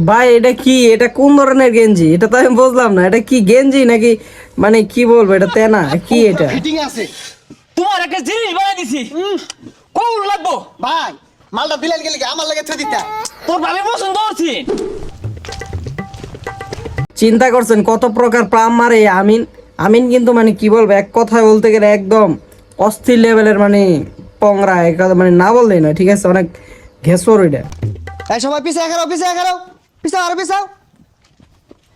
ভাই এটা কি, এটা কোন ধরনের গেঞ্জি? এটা তো আমি বুঝলাম না, এটা কি গেঞ্জি নাকি মানে কি বলবো, এটা তেনা কি? এটা ফিটিং আছে তোমার একটা জিনিস বানাই দিছি, কোন লাগবো ভাই। মালটা দিলেন গেলে কি আমার লাগে ছুঁ দিতা? তোর ভাবে পছন্দ হচ্ছে। চিন্তা করছেন কত প্রকার প্রাম মারে আমিন। আমিন কিন্তু মানে কি বলবো, এক কথায় বলতে গেলে একদম অস্থির লেভেলের মানে পংরা, এক কথা মানে না বললেই না, ঠিক আছে? অনেক ঘেসর ওইটা। এই সবাই পিছিয়ে খারাও, পিছিয়ে খারাও, পিছাও আর পিছাও।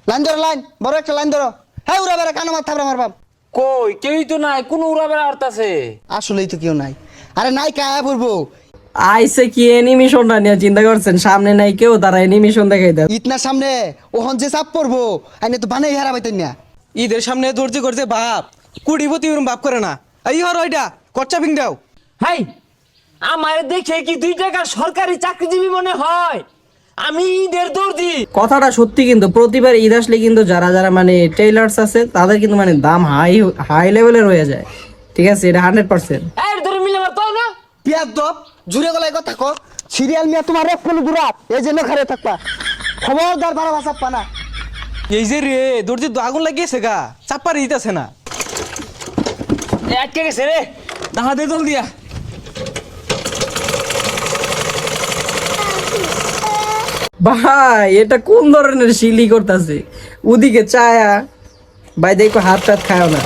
লাইন ধরো, লাইন বড় একটা লাইন ধরো। হ্যাঁ উড়া বেড়া কানো মাথা থাপড়া মারবাম। কই কেউই তো নাই, কোন উড়া বেড়া আরতাছে। আসলেই তো কেউ নাই। আরে নাই কায়া পড়বো। আইসে কি অ্যানিমেশনটা নিয়ে চিন্তা করছেন? সামনে নাই কেউ, তারা অ্যানিমেশন দেখাই দেয়। ইতনার সামনে ওহন যে চাপ পড়বো, আইনে তো বানাই হারা পাইতেন না। ঈদের সামনে ধৈর্য করছে বাপ, কুড়িপতি ওরম বাপ করে না। এই হর ওইটা কচ্চা পিং দাও। হাই, আমার দেখে কি 2 টাকার সরকারি চাকরিজীবী মনে হয়? আমি ঈদের দর্জি। কথাটা সত্যি, কিন্তু প্রতিবার ঈদ আসলে কিন্তু যারা যারা মানে টেইলার্স আছে তাদের কিন্তু মানে দাম হাই হাই লেভেলের হয়ে যায়, ঠিক আছে? এটা 100%। এর ধরে মিলে মারতো না। পিয়ার দপ জুড়ে গলায় কথা কো। সিরিয়াল নিয়ে তোমার এক কোন দূরাত এই জন্য খারে থাকবা। খবরদার বারা ভাষা পানা। এই যে রে দর্জির তো আগুন লাগিয়েছে গা, চাপ্পা দিতেছে না। আটকে গেছে রে, দাহা দে জল দিয়া। ভাই এটা কোন ধরনের শিলি করতেছে? ওদিকে চায়া ভাই, দেখো হাত টাত খায় না।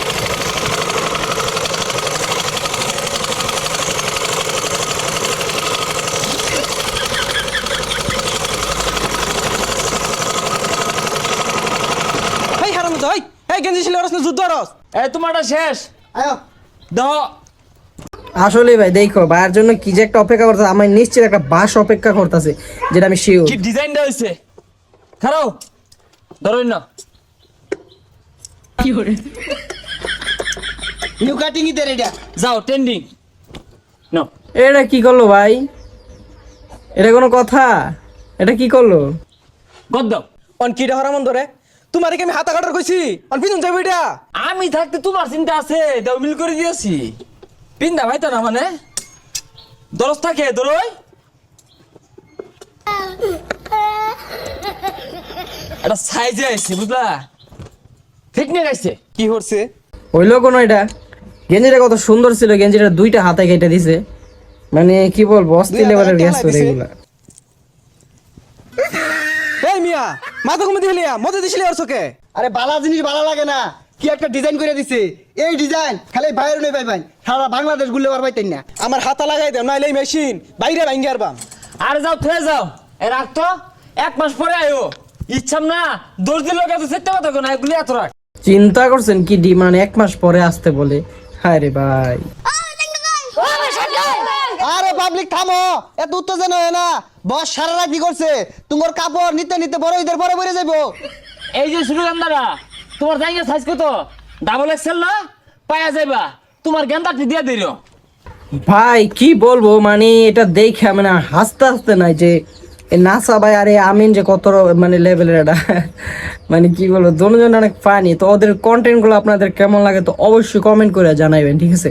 এই হারাম তো, এই গেঞ্জি ছিল রস না যুদ্ধ রস। এই তোমারটা শেষ আয়ো দাও। আসলে ভাই দেখো ভাইয়ের জন্য কি যে একটা অপেক্ষা করতেছে, আমার নিশ্চিত একটা বাস অপেক্ষা করতেছে, যেটা আমি শিওর। কি ডিজাইনটা হইছে, খারাও ধরুন না। নিউ কাটিং ইদের এটা। যাও ট্রেন্ডিং নো। এটা কি করলো ভাই? এটা কোনো কথা? এটা কি করলো? গদ দাও। অন কিটা হরামন ধরে তোমার কি আমি হাতা কাটার কইছি? অন পিছন যাবো এটা। আমি থাকতে তোমার চিন্তা আছে, দাও মিল করে দিয়েছি। পিন্দা ভাই তো না মানে দরজ থাকে দরই। এটা সাইজে আইছে বুঝলা, ফিটনেস আইছে। কি হচ্ছে? হইলো কোনো? এটা গেঞ্জিটা কত সুন্দর ছিল, গেঞ্জিটা 2টা হাতে কেটে দিছে, মানে কি বলবো অস্থির লেভেলের গ্যাস করে এগুলা। এই মিয়া মাথা ঘুমে দিলিয়া মতে দিছিলি আর চোখে। আরে বালা জিনিস ভালো লাগে না, কি একটা ডিজাইন করে দিছে। এই ডিজাইন খালি বাইরে নই পাইবেন, সারা বাংলাদেশ ঘুরলে আর পাইতেন না। আমার হাতা লাগাই দেও নাইলে এই মেশিন বাইরে ভাঙ্গি আরবাম। আর যাও থয়ে যাও, এ রাখ তো, 1 মাস পরে আয়ো। ইচ্ছাম না দর্জির লোক এত সেটা কথা কোন এগুলি এত রাখ। চিন্তা করছেন কি মানে 1 মাস পরে আসতে বলে? হায় রে ভাই। আরে পাবলিক থামো, এত উত্তেজনা হয় না। বস সারা রাত কি করছে? তোমার কাপড় নিতে নিতে বড় ঈদের পরে পরে যাইবো। এই যে সুরিগান্দারা, তোমার জায়গা সাইজ কত? ডাবল এক্সেল না পায়া যাইবা, তোমার গেন্দাটি দিয়ে দিও। ভাই কি বলবো, মানে এটা দেখে মানে হাসতে হাসতে নাই যে নাসা ভাই আরে আমিন যে কত মানে লেভেলের এটা মানে কি বলবো, দুজন অনেক ফানি। তো ওদের কন্টেন্ট গুলো আপনাদের কেমন লাগে তো অবশ্যই কমেন্ট করে জানাইবেন, ঠিক আছে?